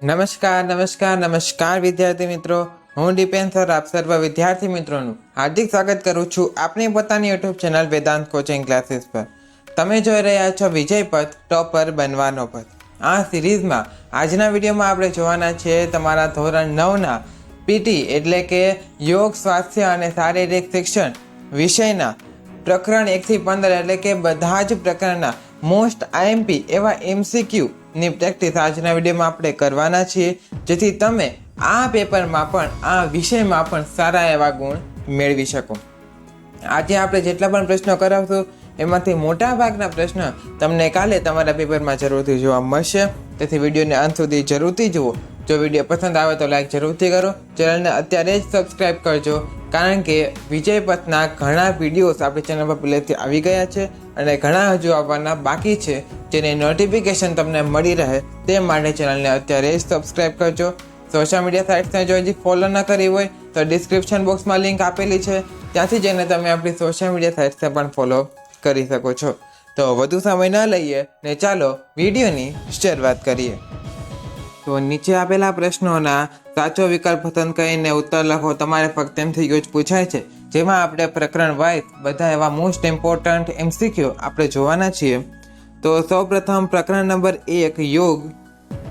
નમસ્કાર વિદ્યાર્થી મિત્રો, હું ડિપેન સર આપ સર્વ વિદ્યાર્થી મિત્રોનું હાર્દિક સ્વાગત કરું છું આપની પોતાની YouTube channel Vedant coaching classes પર. તમે જોઈ રહ્યા છો વિજય પથ ટોપર બનવાનો પથ. આ સિરીઝમાં આજના વિડીયોમાં આપણે જોવાના છીએ તમારા ધોરણ 9ના પીટી એટલે કે યોગ, સ્વાસ્થ્ય અને શારીરિક શિક્ષણ વિષયના પ્રકરણ 1 થી 15 એટલે કે બધા જ પ્રકરણના મોસ્ટ આઈએમપી એવા MCQ ની પ્રેક્ટિસ આજના વિડીયોમાં આપણે કરવાના છીએ, જેથી તમે આ પેપરમાં પણ આ વિષયમાં પણ સારા એવા ગુણ મેળવી શકો. આજે આપણે જેટલા પણ પ્રશ્નો કરાવશું એમાંથી મોટા ભાગના પ્રશ્ન તમને કાલે તમારા પેપરમાં જરૂરથી જોવા મળશે, તેથી વિડીયોને અંત સુધી જરૂરથી જુઓ. જો વિડીયો પસંદ આવે તો લાઈક જરૂરથી કરો, ચેનલને અત્યારે જ સબસ્ક્રાઈબ કરજો, કારણ કે વિજય પથના ઘણા વિડીયોઝ આપણી ચેનલ પર પહેલેથી આવી ગયા છે અને ઘણા હજુ આવવાના બાકી છે, જેની નોટિફિકેશન તમને મળી રહે તે માટે ચેનલને અત્યારે જ સબસ્ક્રાઈબ કરજો. સોશિયલ મીડિયા સાઇટ્સને જો હજી ફોલો ન કરી હોય તો ડિસ્ક્રિપ્શન બોક્સમાં લિંક આપેલી છે, ત્યાંથી જઈને તમે આપણી સોશિયલ મીડિયા સાઇટ્સને પણ ફોલો કરી શકો છો. તો વધુ સમય ન લઈએ ને ચાલો વિડીયોની શરૂઆત કરીએ. તો નીચે આપેલા પ્રશ્નોના સાચો વિકલ્પ પસંદ કરીને ઉત્તર લખો. તમારે ફક્ત MCQ જ પૂછાય છે, જેમાં આપણે પ્રકરણ વાઇઝ બધા એવા મોસ્ટ ઇમ્પોર્ટન્ટ MCQ આપણે જોવાના છીએ. તો સૌપ્રથમ પ્રકરણ નંબર 1 યોગ,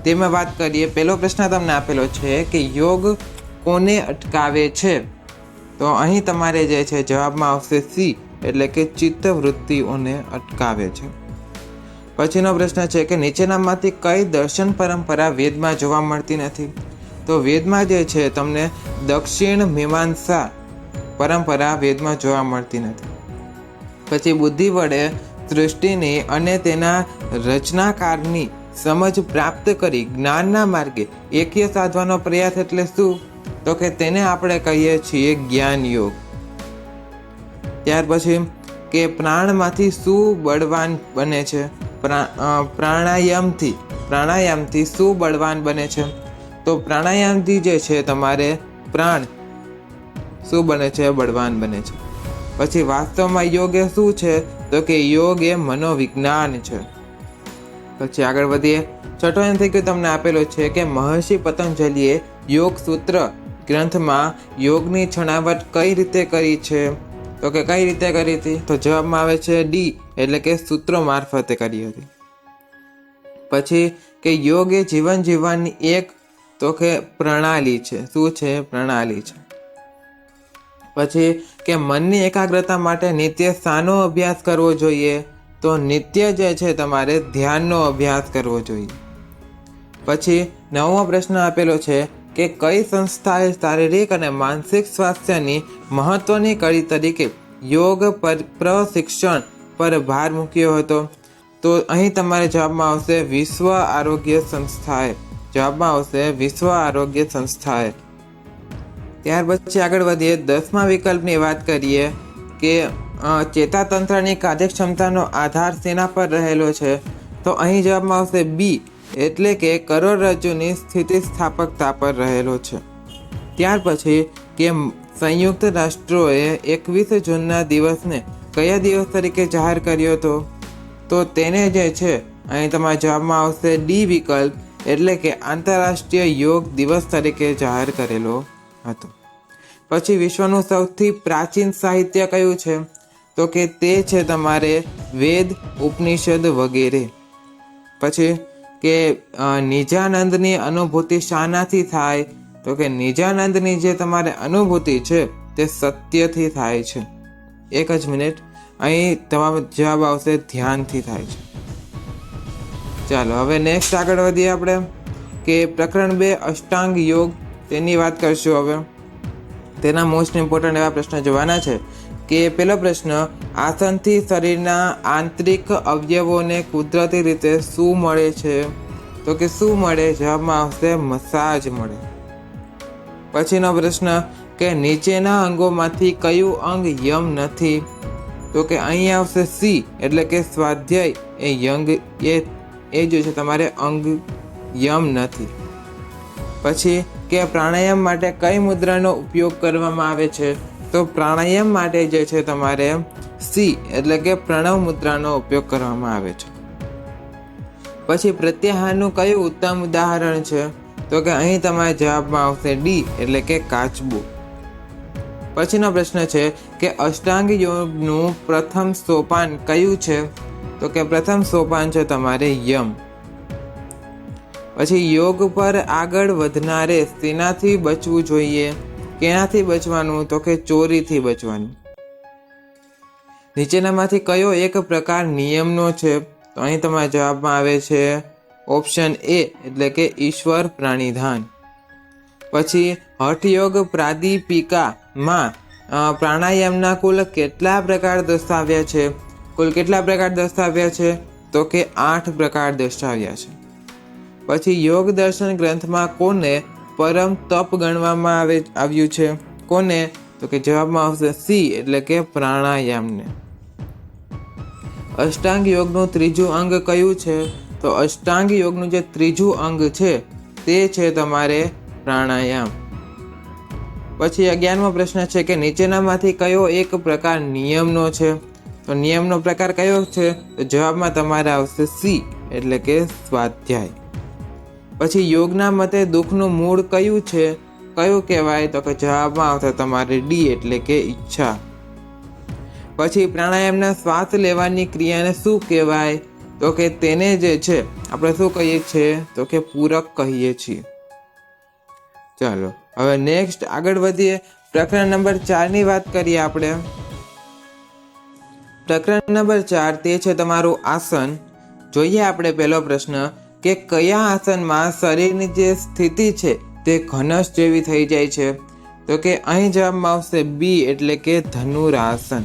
તેમાં વાત કરીએ. પહેલો પ્રશ્ન તમને આપેલો છે કે યોગ કોને અટકાવે છે? તો અહીં તમારે જે છે જવાબમાં આવશે C એટલે કે ચિત્તવૃત્તિઓને અટકાવે છે. પછીનો પ્રશ્ન છે કે નીચેનામાંથી કઈ દર્શન પરંપરા વેદમાં જોવા મળતી નથી? તો વેદમાં જે છે તમને દક્ષિણ મીમાંસા પરંપરા વેદમાં જોવા મળતી નથી. પછી બુદ્ધિ વડે સૃષ્ટિની અને તેના રચનાકારની સમજ પ્રાપ્ત કરી જ્ઞાનના માર્ગે એક્ય સાધવાનો પ્રયાસ એટલે શું? તો કે તેને આપણે કહીએ છીએ જ્ઞાન યોગ. ત્યાર પછી કે પ્રાણમાંથી શું બળવાન બને છે? પ્રાણાયામથી શું બળવાન બને છે? તો પ્રાણાયામથી જે છે તમારે પ્રાણ શું બને છે? બળવાન બને છે. પછી વાસ્તવમાં યોગ એ શું છે? તો કે યોગ એ મનોવિજ્ઞાન છે. પછી આગળ વધીએ. છઠ્ઠો MCQ તમને આપેલો છે કે મહર્ષિ પતંજલિએ યોગ સૂત્ર ગ્રંથમાં યોગની છણાવટ કઈ રીતે કરી છે? તો કે કઈ રીતે કરી હતી? તો જવાબમાં આવે છે D એટલે કે સૂત્રો મારફતે કરી હતી. પછી કે યોગ એ જીવન જીવવાની એક તો કે પ્રણાલી છે. શું છે? પ્રણાલી છે. પછી કે મનની એકાગ્રતા માટે નિત્ય શાનો અભ્યાસ કરવો જોઈએ? તો નિત્ય જે છે તમારે ધ્યાનનો અભ્યાસ કરવો જોઈએ. પછી 9મો પ્રશ્ન આપેલો છે કે કઈ સંસ્થાએ શારીરિક અને માનસિક સ્વાસ્થ્યની મહત્વની કડી તરીકે યોગ પ્રશિક્ષણ પર ભાર મૂક્યો હતો? તો અહીં તમારે જવાબમાં આવશે વિશ્વ આરોગ્ય સંસ્થાએ. જવાબમાં આવશે વિશ્વ આરોગ્ય સંસ્થાએ. ત્યાર પછી આગળ વધીએ. 10મા વિકલ્પની વાત કરીએ કે ચેતાતંત્રની કાર્યક્ષમતાનો આધાર શેના પર રહેલો છે? તો અહીં જવાબમાં આવશે B એટલે કે કરોડરજ્જુની સ્થિતિસ્થાપકતા પર રહેલો છે. ત્યાર પછી કે સંયુક્ત રાષ્ટ્રોએ 21 જૂનના દિવસને કયા દિવસ તરીકે જાહેર કર્યો હતો? તો તેને જે છે અહીં તમારા જવાબમાં આવશે D વિકલ્પ એટલે કે આંતરરાષ્ટ્રીય યોગ દિવસ તરીકે જાહેર કરેલો હતો. પછી વિશ્વનું સૌથી પ્રાચીન સાહિત્ય કયું છે? તો કે તે છે તમારે વેદ, ઉપનિષદ વગેરે. પછી કે નિજાનંદની અનુભૂતિ શાનાથી થાય? તો કે નિજાનંદની જે તમારે અનુભૂતિ છે તે સત્યથી થાય છે. એક જ મિનિટ, અહીં તમારો જવાબ આવશે ધ્યાનથી થાય છે. ચાલો હવે નેક્સ્ટ આગળ વધીએ આપણે કે પ્રકરણ 2 અષ્ટાંગ યોગ, તેની વાત કરશું. હવે તેના મોસ્ટ ઇમ્પોર્ટન્ટ એવા પ્રશ્નો જોવાના છે કે પહેલો પ્રશ્ન, આસનથી શરીરના આંતરિક અવયવોને કુદરતી રીતે શું મળે છે? તો કે શું મળે? જવાબમાં આવશે મસાજ મળે. પછીનો પ્રશ્ન કે નીચેના અંગોમાંથી કયું અંગ યમ નથી? તો કે અહીં આવશે C એટલે કે સ્વાધ્યાય એ જે છે તમારે અંગ યમ નથી. પછી કે પ્રાણાયામ માટે કઈ મુદ્રાનો ઉપયોગ કરવામાં આવે છે? તો પ્રાણાયામ માટે જે છે તમારે C એટલે કે પ્રણવ મુદ્રાનો ઉપયોગ કરવામાં આવે છે. પછી પ્રત્યાહારનું કયું ઉત્તમ ઉદાહરણ છે? તો કે અહીં તમારા જવાબમાં આવશે ડી એટલે કે કાચબો. પછીનો પ્રશ્ન છે કે અષ્ટાંગ યોગનું પ્રથમ સોપાન કયું છે? તો કે પ્રથમ સોપાન છે તમારે યમ. પછી યોગ પર આગળ વધનારે શેનાથી બચવું જોઈએ? કેનાથી બચવાનું? તો કે ચોરીથી બચવાનું. નીચેનામાંથી કયો એક પ્રકાર નિયમનો છે? તો અહીં તમારા જવાબમાં આવે છે ઓપ્શન એ એટલે કે ઈશ્વર પ્રાણીધાન. પછી હઠયોગ પ્રાદીપિકામાં પ્રાણાયામના કુલ કેટલા પ્રકાર દર્શાવ્યા છે? કુલ કેટલા પ્રકાર દર્શાવ્યા છે? તો કે 8 પ્રકાર દર્શાવ્યા છે. પછી યોગ દર્શન ગ્રંથમાં કોને પરમ તપ ગણવામાં આવ્યું છે? કોને? તો કે જવાબમાં આવશે સી એટલે કે પ્રાણાયામને. અષ્ટાંગ યોગનું ત્રીજું અંગ કયું છે? તો અષ્ટાંગ યોગનું જે ત્રીજું અંગ છે તે છે તમારે પ્રાણાયામ. પછી 11મો પ્રશ્ન છે કે નીચેનામાંથી કયો એક પ્રકાર નિયમનો છે? તો નિયમનો પ્રકાર કયો છે? તો જવાબમાં તમારે આવશે સી એટલે કે સ્વાધ્યાય. પછી યોગના મતે દુઃખનું મૂળ કયું છે? કયું કહેવાય? તો કે જવાબમાં આવશે તમારે ડી એટલે કે ઈચ્છા. પછી પ્રાણાયામના શ્વાસ લેવાની ક્રિયાને શું કહેવાય? તો કે તેને જે છે આપણે શું કહીએ છીએ? તો કે પૂરક કહીએ છીએ. ચાલો હવે નેક્સ્ટ આગળ વધીએ. પ્રકરણ નંબર 4ની વાત કરીએ આપણે. પ્રકરણ નંબર 4 તે છે તમારું આસન. જોઈએ આપણે પહેલો પ્રશ્ન કે કયા આસનમાં શરીરની જે સ્થિતિ છે તે ઘનસ જેવી થઈ જાય છે? તો કે અહીં જવાબમાં આવશે બી એટલે કે ધનુરાસન.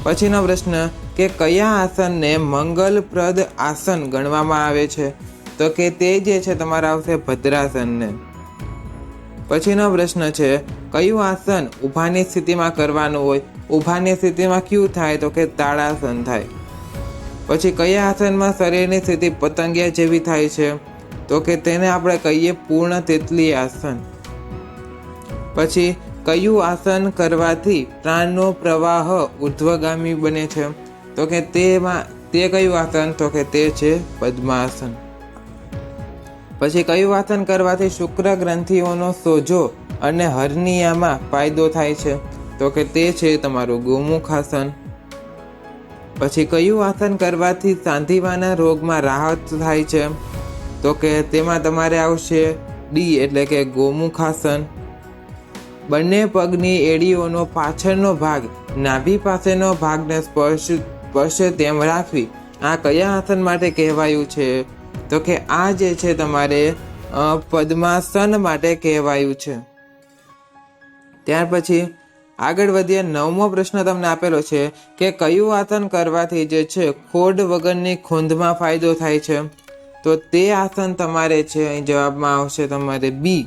પછીનો પ્રશ્ન કે કયા આસનને મંગલપ્રદ આસન ગણવામાં આવે છે? તો કે તે જે છે તમારા આવશે ભદ્રાસનને. પછીનો પ્રશ્ન છે કયું આસન ઊભાની સ્થિતિમાં કરવાનું હોય? ઊભાની સ્થિતિમાં કયું થાય? તો કે તાળાસન થાય. પછી કયા આસનમાં શરીરની સ્થિતિ પતંગિયા જેવી થાય છે? તો કે તેને આપણે કહીએ પૂર્ણ તિતલી આસન. પછી કયું આસન કરવાથી પ્રાણનો પ્રવાહ ઉર્ધ્વગામી બને છે? તો કે તે કયું આસન? તો કે તે છે પદ્માસન. પછી કયું આસન કરવાથી શુક્ર ગ્રંથિઓનો સોજો અને હર્નિયામાં ફાયદો થાય છે? તો કે તે છે તમારું ગોમુખાસન. પછી કયું આસન કરવાથી સાંધિવાના રોગમાં રાહત થાય છે? તો કે તેમાં તમારે આવશે ડી એટલે કે ગોમુખાસન. બંને પગની એડીઓનો પાછળનો ભાગ નાભી પાસેનો ભાગને સ્પર્શે તેમ રાખવી આ કયા આસન માટે કહેવાયું છે? તો કે આ જે છે તમારે પદ્માસન માટે કહેવાયું છે. ત્યાર પછી આગળ વધીએ. 9મો પ્રશ્ન તમને આપેલો છે કે કયું આસન કરવાથી જે છે ખોડ વગરની ખૂંધમાં ફાયદો થાય છે? તો તે આસન તમારે છે અહીં જવાબમાં આવશે તમારે બી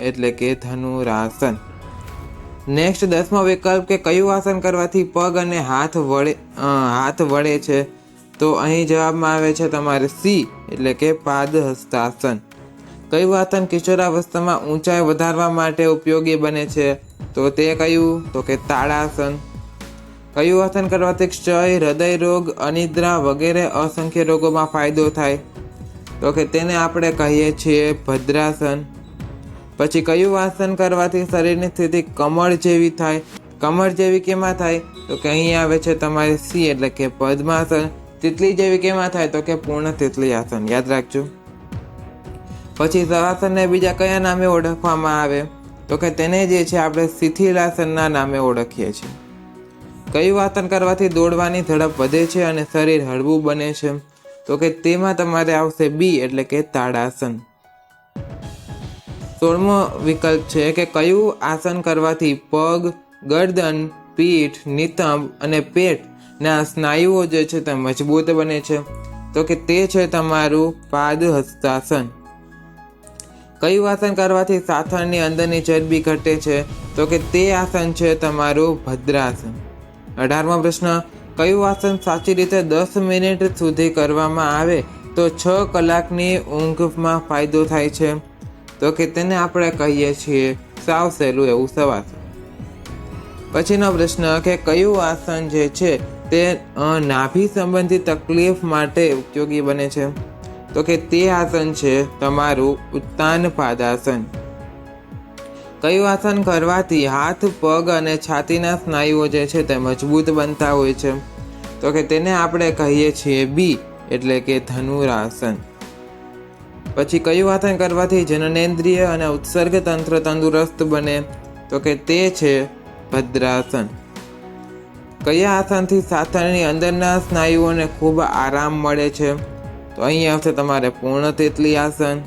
એટલે કે ધનુરાસન. નેક્સ્ટ 10મો વિકલ્પ કે કયું આસન કરવાથી પગ અને હાથ વળે છે? તો અહીં જવાબમાં આવે છે તમારે સી એટલે કે પાદહસ્તાસન. કયું આસન કિશોરાવસ્થામાં ઊંચાઈ વધારવા માટે ઉપયોગી બને છે? તો તે કયું? તો કે તાળાસન. કયું આસન કરવાથી ક્ષય, હૃદય રોગ, અનિદ્રા વગેરે અસંખ્ય રોગોમાં ફાયદો થાય? તો કે તેને આપણે કહીએ છીએ ભદ્રાસન. પછી કયું આસન કરવાથી શરીરની સ્થિતિ કમળ જેવી થાય? કમળ જેવી કેમાં થાય? તો કે અહીં આવે છે તમારે સી એટલે કે પદ્માસન. તિતલી જેવી કેમાં થાય? તો કે પૂર્ણ તિતલી આસન. યાદ રાખજો. પછી શવાસનને બીજા કયા નામે ઓળખવામાં આવે? તો કે તેને જે છે આપણે શિથિલાસનના નામે ઓળખીએ છીએ. કયું આસન કરવાથી દોડવાની ઝડપ વધે છે અને શરીર હળવું બને છે? તો કે તેમાં તમારે આવશે બી એટલે કે તાડાસન. 16મો વિકલ્પ છે કે કયું આસન કરવાથી પગ, ગરદન, પીઠ, નિતંબ અને પેટના સ્નાયુઓ જે છે તે મજબૂત બને છે? તો કે તે છે તમારું પાદહસ્તાસન. કયું આસન કરવાથી સાથળની અંદરની ચરબી ઘટે છે? તો કે તે આસન છે તમારું ભદ્રાસન. 18મો પ્રશ્ન કયું આસન સાચી રીતે 10 મિનિટ સુધી કરવામાં આવે તો 6 કલાકની ઊંઘમાં ફાયદો થાય છે? તો કે તેને આપણે કહીએ છીએ સાવ સહેલું એવું શવાસન. પછીનો પ્રશ્ન કે કયું આસન જે છે તે નાભી સંબંધી તકલીફ માટે ઉપયોગી બને છે? તો કે તે આસન છે તમારું ઉત્તાન પાદાસન. કયું આસન કરવાથી હાથ, પગ અને છાતીના સ્નાયુઓ જે છે તે મજબૂત બનતા હોય છે? તો કે તેને આપણે કહીએ છીએ બી એટલે કે ધનુરાસન. પછી કયું આસન કરવાથી જનનેન્દ્રિય અને ઉત્સર્ગ તંત્ર તંદુરસ્ત બને? તો કે તે છે ભદ્રાસન. કયા આસનથી સાથળની અંદરના સ્નાયુઓને ખૂબ આરામ મળે છે? તો અહીં આવશે તમારે પૂર્ણ તિતલી આસન.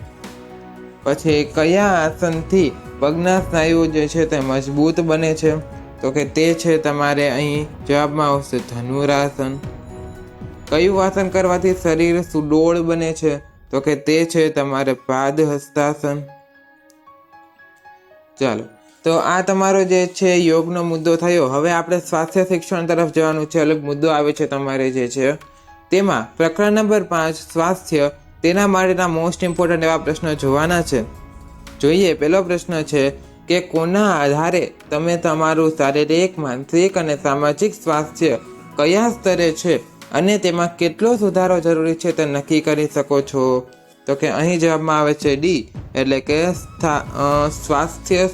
પછી કયા આસનથી પગના સ્નાયુઓ જે છે તે મજબૂત બને છે? તો કે તે છે તમારે અહીં જવાબમાં આવશે ધનુરાસન. કયું આસન કરવાથી શરીર સુડોળ બને છે? તો કે તે છે તમારે પાદ હસ્તાસન. ચાલો, તો આ તમારો જે છે યોગનો મુદ્દો થયો. હવે આપણે સ્વાસ્થ્ય શિક્ષણ તરફ જવાનું છે. અલગ મુદ્દો આવે છે તમારે જે છે તેમાં પ્રકરણ નંબર 5 સ્વાસ્થ્ય, તેના માટેના મોસ્ટ ઇમ્પોર્ટન્ટ એવા પ્રશ્નો જોવાના છે. જોઈએ, પહેલો પ્રશ્ન છે કે કોના આધારે તમે તમારું શારીરિક, માનસિક અને સામાજિક સ્વાસ્થ્ય કયા સ્તરે છે અને તેમાં કેટલો સુધારો જરૂરી છે તે નક્કી કરી શકો છો? તો કે અહીં જવાબમાં આવે છે ડી એટલે કે સ્વાસ્થ્ય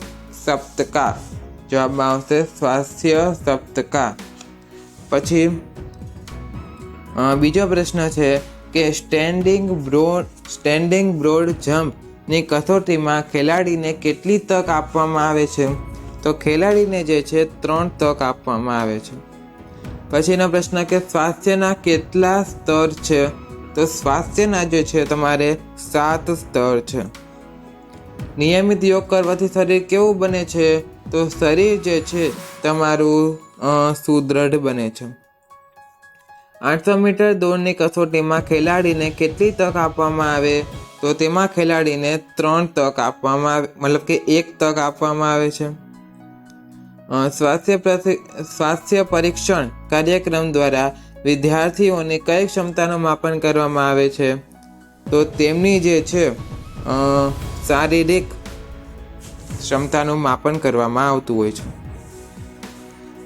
સપ્તકા. જવાબમાં આવશે સ્વાસ્થ્ય સપ્તકા. પછી બીજો પ્રશ્ન છે કે સ્ટેન્ડિંગ બ્રોડ જમ્પની કસોટીમાં ખેલાડીને કેટલી તક આપવામાં આવે છે? તો ખેલાડીને જે છે 3 તક આપવામાં આવે છે. પછીનો પ્રશ્ન કે સ્વાસ્થ્યના કેટલા સ્તર છે? તો સ્વાસ્થ્યના જે છે તમારે 7 સ્તર છે. નિયમિત યોગ કરવાથી શરીર કેવું બને છે? તો શરીર જે છે તમારું સુદૃઢ બને છે. 800 મીટર દોડની કસોટીમાં ખેલાડીને કેટલી તક આપવામાં આવે? તો તેમાં ખેલાડીને 3 તક આપવામાં આવે, મતલબ કે 1 તક આપવામાં આવે છે. સ્વાસ્થ્ય પરીક્ષણ કાર્યક્રમ દ્વારા વિદ્યાર્થીઓની કઈ ક્ષમતાનું માપન કરવામાં આવે છે? તો તેમની જે છે શારીરિક ક્ષમતાનું માપન કરવામાં આવતું હોય છે.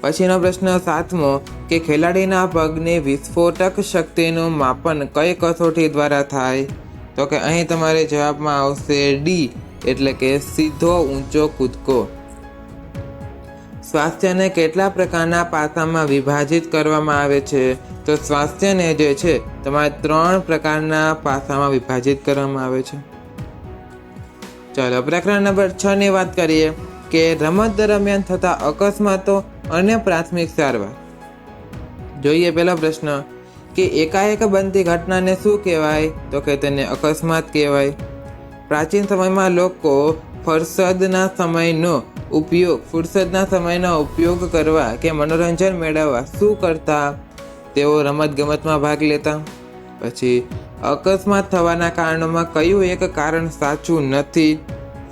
પછીનો પ્રશ્ન 7મો કે ખેલાડીના પગની વિસ્ફોટક શક્તિનું માપન કઈ કસોટી દ્વારા થાય? તો કે અહીં તમારે જવાબમાં આવશે ડી એટલે કે સીધો ઊંચો કૂદકો. સ્વાસ્થ્યને કેટલા પ્રકારના પાસામાં વિભાજિત કરવામાં આવે છે? તો સ્વાસ્થ્યને જે છે તમારે 3 પ્રકારના પાસામાં વિભાજિત કરવામાં આવે છે. ચાલો, પ્રકરણ નંબર 6ની વાત કરીએ કે રમત દરમિયાન થતા અકસ્માતો અને પ્રાથમિક સારવાર. જોઈએ પહેલો પ્રશ્ન કે એકાએક બનતી ઘટનાને શું કહેવાય? તો કે તેને અકસ્માત કહેવાય. પ્રાચીન સમયમાં લોકો ફુરસદના સમયનો ઉપયોગ કરવા કે મનોરંજન મેળવવા શું કરતા? તેઓ રમતગમતમાં ભાગ લેતા. પછી અકસ્માત થવાના કારણોમાં કયું એક કારણ સાચું નથી?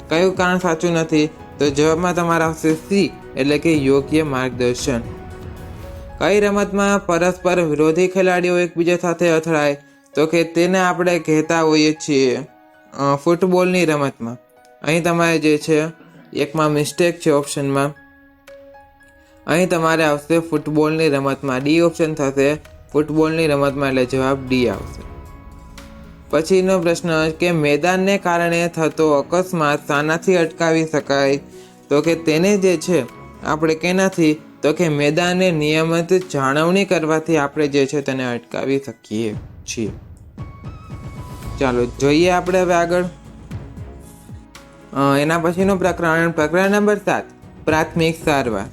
કયું કારણ સાચું નથી? તો જવાબમાં તમારા આવશે સી એટલે કે યોગ્ય માર્ગદર્શન. કઈ રમતમાં પરસ્પર વિરોધી ખેલાડીઓ એકબીજા સાથે અથડાય? તો કે તેને આપણે કહેતા હોઈએ છીએ ફૂટબોલની રમતમાં. અહીં તમારે જે છે એકમાં મિસ્ટેક છે ઓપ્શનમાં. અહીં તમારે આવશે ફૂટબોલની રમતમાં. ડી ઓપ્શન થશે ફૂટબોલની રમતમાં, એટલે જવાબ ડી આવશે. પછીનો પ્રશ્ન કે મેદાનને કારણે થતો અકસ્માત શાનાથી અટકાવી શકાય? તો કે તેને જે છે આપણે કેનાથી? તો કે મેદાનને નિયમિત જાળવણી કરવાથી આપણે જે છે તેને અટકાવી શકીએ છીએ. ચાલો જોઈએ આપણે હવે આગળ. એના પછીનું પ્રકરણ નંબર 7 પ્રાથમિક સારવાર.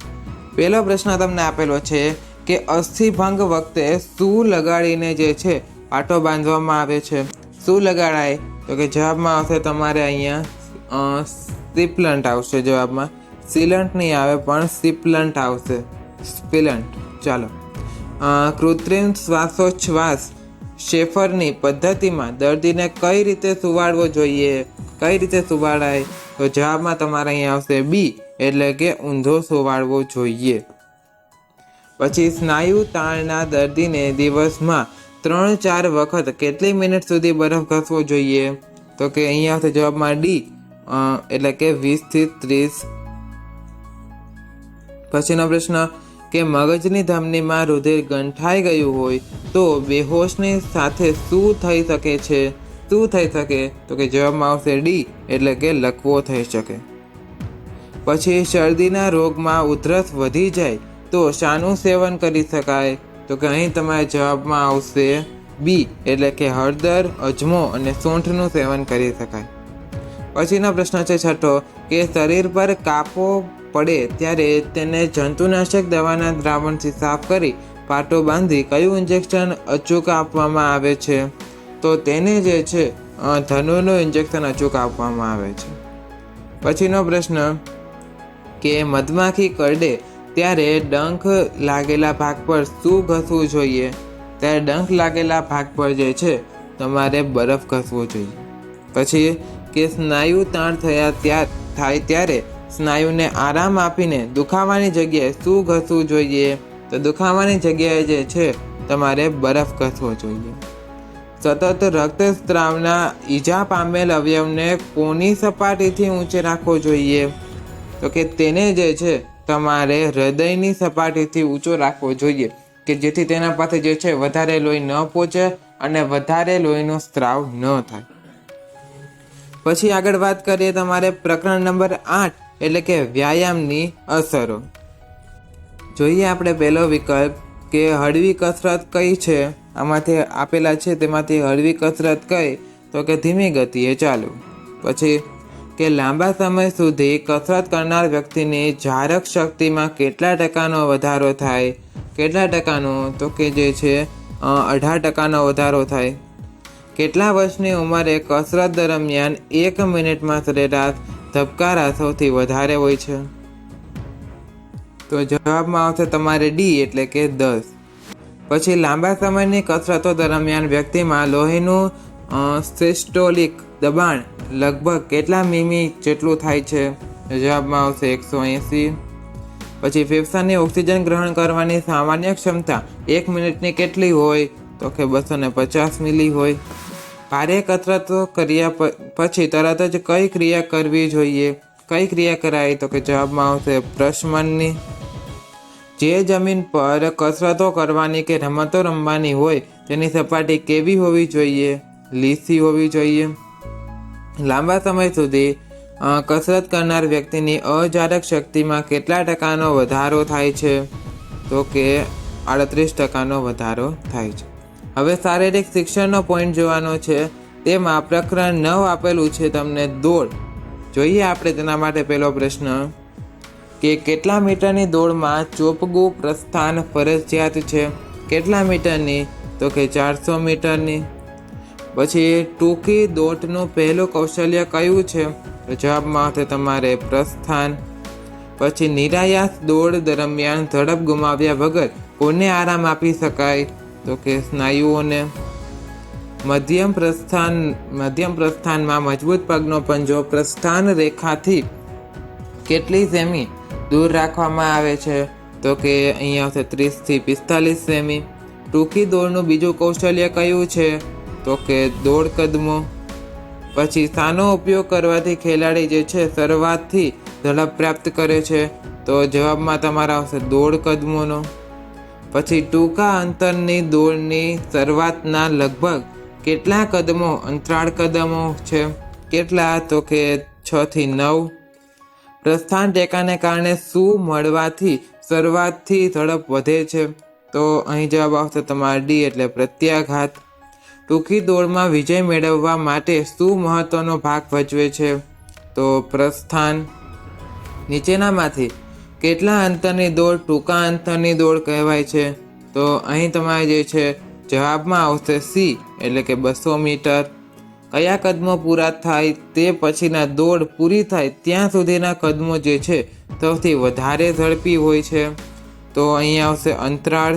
પહેલો પ્રશ્ન તમને આપેલો છે કે અસ્થિભંગ વખતે શું લગાડીને જે છે પાટો બાંધવામાં આવે છે? શું લગાડાય? તો કે જવાબમાં આવશે તમારે અહીંયા સ્ટીપલન્ટ આવશે. જવાબમાં સીલન્ટ નહીં આવે પણ સ્ટીપલન્ટ આવશે. સ્પિલન્ટ. ચાલો, કૃત્રિમ શ્વાસોચ્છ્વાસ શેફરની પદ્ધતિમાં દર્દીને કઈ રીતે સુવાડવો જોઈએ? કઈ રીતે સુવાડાય? તો જવાબમાં તમારે અહીંયા આવશે બી એટલે કે ઊંધો સુવાડવો જોઈએ. પછી સ્નાયુ તાણના દર્દીને દિવસમાં 3-4 વખત કેટલી મિનિટ સુધી બરફ ઘસવો જોઈએ? તો કે અહીંયા આવશે જવાબમાં ડી એટલે કે 20 થી 30. પછીનો પ્રશ્ન કે મગજની ધમનીમાં રુધિર ગંઠાઈ ગયું હોય તો બેહોશની સાથે શું થઈ શકે છે? શું થઈ શકે? તો કે જવાબમાં આવશે ડી એટલે કે લકવો થઈ શકે. પછી શરદીના રોગમાં ઉધરસ વધી જાય તો શાનું સેવન કરી શકાય? તો કે અહીં તમારા જવાબમાં આવશે બી એટલે કે હળદર, અજમો અને સૂંઠનું સેવન કરી શકાય. પછીનો પ્રશ્ન છે છઠ્ઠો કે શરીર પર કાપો પડે ત્યારે તેને જંતુનાશક દવાના દ્રાવણથી સાફ કરી પાટો બાંધી કયું ઇન્જેક્શન અચૂક આપવામાં આવે છે? તો તેને જે છે ધનુનું ઇન્જેક્શન અચૂક આપવામાં આવે છે. પછીનો પ્રશ્ન કે મધમાખી કરડે ત્યારે ડંખ લાગેલા ભાગ પર શું ઘસવું જોઈએ? ત્યારે ડંખ લાગેલા ભાગ પર જે છે તમારે બરફ ઘસવો જોઈએ. પછી કે સ્નાયુ તાણ થાય ત્યારે સ્નાયુને આરામ આપીને દુખાવાની જગ્યાએ શું ઘસવું જોઈએ? તો દુખાવાની જગ્યાએ જે છે તમારે બરફ ઘસવો જોઈએ. સતત રક્તસ્રાવના ઈજા પામેલ અવયવને કોની સપાટીથી ઊંચે રાખવો જોઈએ? તો કે તેને જે છે તમારે હૃદયની સપાટીથી ઊંચો રાખવો જોઈએ કે જેથી તેના પાસે જે છે વધારે લોહી ન પહોંચે અને વધારે લોહીનો સ્ત્રાવ ન થાય. પછી આગળ વાત કરીએ તમારે પ્રકરણ નંબર 8 એટલે કે વ્યાયામની અસરો. જોઈએ આપણે પહેલો વિકલ્પ કે હળવી કસરત કઈ છે? આમાંથી આપેલા છે તેમાંથી હળવી કસરત કઈ? તો કે ધીમી ગતિએ ચાલવું. પછી કે લાંબા સમય સુધી કસરત કરનાર વ્યક્તિની જારક શક્તિમાં કેટલા ટકાનો વધારો થાય? કેટલા ટકાનો? તો કે જે છે 18% વધારો થાય. કેટલા વર્ષની ઉંમરે કસરત દરમિયાન 1 મિનિટમાં સરેરાશ ધબકારા સૌથી વધારે હોય છે? તો જવાબમાં આવશે તમારે ડી એટલે કે 10. પછી લાંબા સમયની કસરતો દરમિયાન વ્યક્તિમાં લોહીનું સિસ્ટોલિક દબાણ લગભગ કેટલા મીમી જેટલું થાય છે? જવાબમાં આવશે 180. પછી ફેફસાની ઓક્સિજન ગ્રહણ કરવાની સામાન્ય ક્ષમતા 1 મિનિટની કેટલી હોય? તો કે 250 મિલી હોય. ભારે કસરતો કર્યા પછી તરત જ કઈ ક્રિયા કરવી જોઈએ? કઈ ક્રિયા કરાય? તો કે જવાબમાં આવશે પ્રશમનની. જે જમીન પર કસરતો કરવાની કે રમતો રમવાની હોય તેની સપાટી કેવી હોવી જોઈએ? લીસી હોવી જોઈએ. લાંબા સમય સુધી કસરત કરનાર વ્યક્તિની અજારક શક્તિમાં કેટલા ટકાનો વધારો થાય છે? તો કે 38% વધારો થાય છે. હવે શારીરિક શિક્ષણનો પોઈન્ટ જોવાનો છે. તેમાં પ્રકરણ 9 આપેલું છે તમને દોડ. જોઈએ આપણે તેના માટે પહેલો પ્રશ્ન કે કેટલા મીટરની દોડમાં ચોપગું પ્રસ્થાન ફરજિયાત છે? કેટલા મીટરની? તો કે 400 મીટરની. પછી ટૂંકી દોડનું પહેલું કૌશલ્ય કયું છે? તો જવાબમાં આવશે તમારે પ્રસ્થાન. પછી નિરાયાસ દોડ દરમિયાન ઝડપ ગુમાવ્યા વગર કોને આરામ આપી શકાય? તો કે સ્નાયુઓને. મધ્યમ પ્રસ્થાનમાં મજબૂત પગનો પંજો પ્રસ્થાન રેખાથી કેટલી સેમી દૂર રાખવામાં આવે છે? તો કે અહીંયા આવશે 30 થી 45 સેમી. ટૂંકી દોડનું બીજું કૌશલ્ય કયું છે? તો કે દોડ કદમો. પછી શાનો ઉપયોગ કરવાથી ખેલાડી જે છે શરૂઆતથી ઝડપ પ્રાપ્ત કરે છે? તો જવાબમાં તમારા આવશે દોડ કદમોનો. પછી ટૂંકા અંતરની દોડની શરૂઆતના લગભગ કેટલા કદમો અંતરાળ કદમો છે? કેટલા? તો કે 6 થી 9. પ્રસ્થાન ટેકાને કારણે શું મળવાથી શરૂઆતથી ઝડપ વધે છે? તો અહીં જવાબ આવશે તમારા ડી એટલે પ્રત્યાઘાત. ટૂંકી દોડમાં વિજય મેળવવા માટે શું મહત્વનો ભાગ ભજવે છે? તો પ્રસ્થાન. નીચેનામાંથી કેટલા અંતરની દોડ ટૂંકા અંતરની દોડ કહેવાય છે? તો અહીં તમારે જે છે જવાબમાં આવશે સી એટલે કે 200 મીટર. કયા કદમો પૂરા થાય તે પછીના દોડ પૂરી થાય ત્યાં સુધીના કદમો જે છે સૌથી વધારે ઝડપી હોય છે? તો અહીં આવશે અંતરાળ.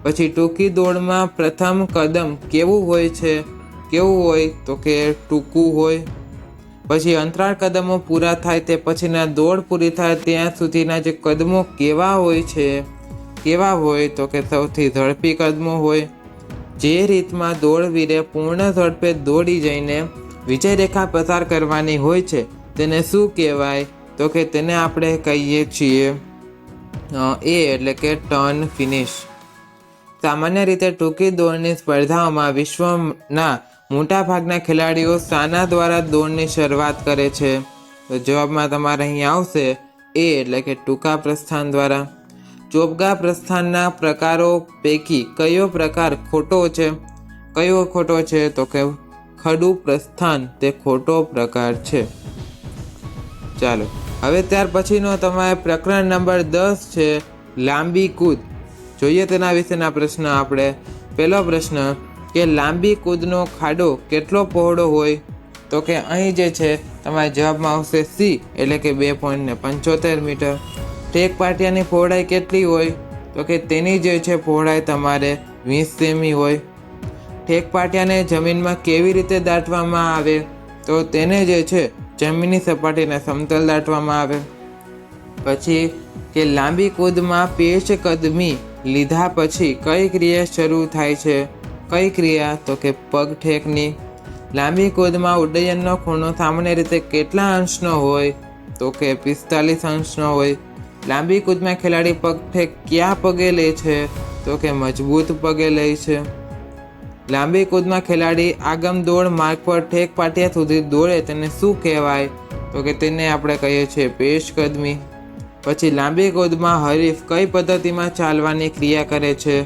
પછી ટૂંકી દોડમાં પ્રથમ કદમ કેવું હોય છે? કેવું હોય? તો કે ટૂંકું હોય. પછી અંતરાળ કદમો પૂરા થાય તે પછીના દોડ પૂરી થાય ત્યાં સુધીના જે કદમો કેવા હોય છે? કેવા હોય? તો કે સૌથી ઝડપી કદમો હોય. જે રીતમાં દોડવીરે પૂર્ણ ઝડપે દોડી જઈને વિજય રેખા પસાર કરવાની હોય છે તેને શું કહેવાય? તો કે તેને આપણે કહીએ છીએ એ એટલે કે ટર્ન ફિનિશ. સામાન્ય રીતે ટૂંકી દોડની સ્પર્ધાઓમાં વિશ્વના મોટા ભાગના ખેલાડીઓ શાના દ્વારા દોડની શરૂઆત કરે છે? તો જવાબમાં તમારે અહીં આવશે એ એટલે કે ટૂંકા પ્રસ્થાન દ્વારા. ચોપગા પ્રસ્થાનના પ્રકારો પૈકી કયો પ્રકાર ખોટો છે? કયો ખોટો છે? તો કે ખડું પ્રસ્થાન તે ખોટો પ્રકાર છે. ચાલો હવે ત્યાર પછીનો તમારે પ્રકરણ નંબર 10 છે લાંબી કૂદ. જોઈએ તેના વિશેના પ્રશ્ન આપણે. પહેલો પ્રશ્ન કે લાંબી કૂદનો ખાડો કેટલો પહોળો હોય? તો કે અહીં જે છે તમારા જવાબમાં આવશે સી એટલે કે 2.75 મીટર. ટેક પાટિયાની પહોળાઈ કેટલી હોય? તો કે તેની જે છે પહોળાઈ તમારે 20 સેમી હોય. ટેક પાટિયાને જમીનમાં કેવી રીતે દાટવામાં આવે? તો તેને જે છે જમીનની સપાટીને સમતલ દાટવામાં આવે. પછી કે લાંબી કૂદમાં પેશ કદમી લીધા પછી કઈ ક્રિયા શરૂ થાય છે? કઈ ક્રિયા? તો કે પગ ઠેકની. લાંબી કૂદમાં ઉડ્ડયનનો ખૂણો સામાન્ય રીતે કેટલા અંશનો હોય? તો કે 45 અંશનો હોય. લાંબી કૂદમાં ખેલાડી પગ ઠેક ક્યાં પગે લે છે? તો કે મજબૂત પગે લે છે. લાંબી કૂદમાં ખેલાડી આગમ દોડ માર્ગ પર ઠેક પાટિયા સુધી દોડે તેને શું કહેવાય? તો કે તેને આપણે કહીએ છીએ પેશ કદમી. પછી લાંબી કૂદમાં હરીફ કઈ પદ્ધતિમાં ચાલવાની ક્રિયા કરે છે?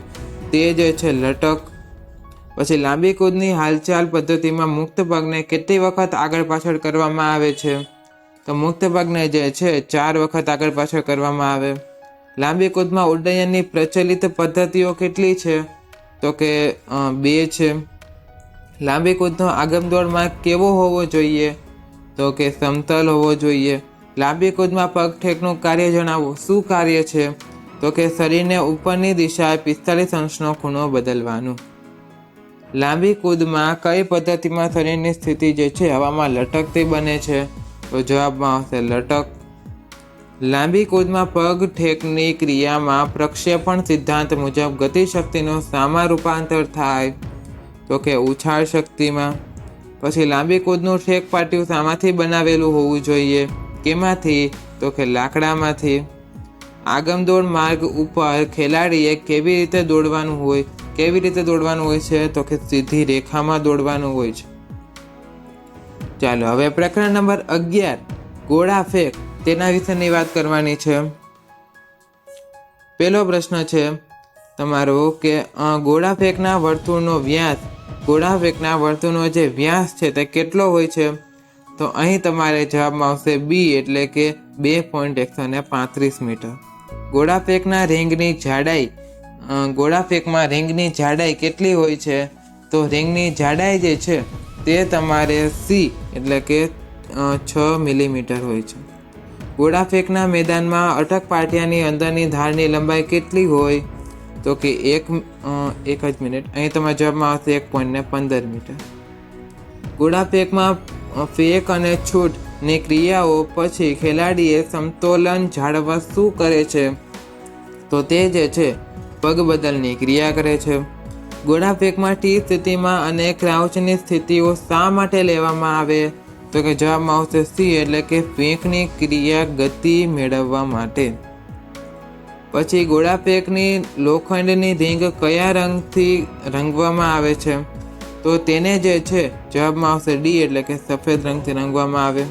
તે જે છે લટક. પછી લાંબી કૂદની હાલચાલ પદ્ધતિમાં મુક્ત પગને કેટલી વખત આગળ પાછળ કરવામાં આવે છે? તો મુક્ત પગને જે છે 4 વખત આગળ પાછળ કરવામાં આવે. લાંબી કૂદમાં ઉડ્ડયનની પ્રચલિત પદ્ધતિઓ કેટલી છે? તો કે 2 છે. લાંબી કૂદનો આગમદોડ માર્ગ કેવો હોવો જોઈએ? તો કે સમતલ હોવો જોઈએ. લાંબી કૂદમાં પગ ઠેકનું કાર્ય જણાવો. શું કાર્ય છે? તો કે શરીરને ઉપરની દિશાએ 45 અંશનો ખૂણો બદલવાનું. લાંબી કૂદમાં કઈ પદ્ધતિમાં શરીરની સ્થિતિ જે છે હવામાં લટકતી બને છે? તો જવાબમાં આવશે લટક. લાંબી કૂદમાં પગ ઠેકની ક્રિયામાં પ્રક્ષેપણ સિદ્ધાંત મુજબ ગતિશક્તિનું શામાં રૂપાંતર થાય? તો કે ઉછાળ શક્તિમાં. પછી લાંબી કૂદનું ઠેક પાટિયું શામાંથી બનાવેલું હોવું જોઈએ? કેમાંથી? તો કે લાકડામાંથી. આગમદોડ માર્ગ ઉપર ખેલાડીએ કેવી રીતે દોડવાનું હોય? કેવી રીતે દોડવાનું હોય છે? તો કે સીધી રેખામાં દોડવાનું હોય છે. ચાલો હવે પ્રકરણ નંબર 11 ગોળા ફેંક તેના વિશેની વાત કરવાની છે. પહેલો પ્રશ્ન છે તમારો કે ગોળા ફેંકના વર્તુળનો વ્યાસ, ગોળા ફેંકના વર્તુળનો જે વ્યાસ છે તે કેટલો હોય છે? તો અહીં તમારે જવાબમાં આવશે બી એટલે કે 2.135 મીટર. ગોળા ફેંકના રિંગની જાડાઈ, ગોળા ફેંકમાં રિંગની જાડાઈ કેટલી હોય છે? તો રિંગની જાડાઈ જે છે તે તમારે સી એટલે કે 6 મિલીમીટર હોય છે. ગોળા ફેંકના મેદાનમાં અટક પાટિયાની અંદરની ધારની લંબાઈ કેટલી હોય? તો કે એક જ મિનિટ, અહીં તમારા જવાબમાં આવશે 1.15 મીટર. ગોળા ફેંકમાં ફેંક અને છૂટની ક્રિયાઓ પછી ખેલાડીએ સમતોલન જાળવવા શું કરે છે? તો તે જે છે પગ બદલની ક્રિયા કરે છે. ગોળા ફેંકમાં ટી સ્થિતિમાં અને ક્રાઉચની સ્થિતિઓ શા માટે લેવામાં આવે? તો કે જવાબમાં આવશે સી એટલે કે ફેંકની ક્રિયા ગતિ મેળવવા માટે. પછી ગોળા ફેંકની લોખંડની રિંગ કયા રંગથી રંગવામાં આવે છે? તો તેને જે છે જવાબમાં આવશે ડી એટલે કે સફેદ રંગથી રંગવામાં આવે.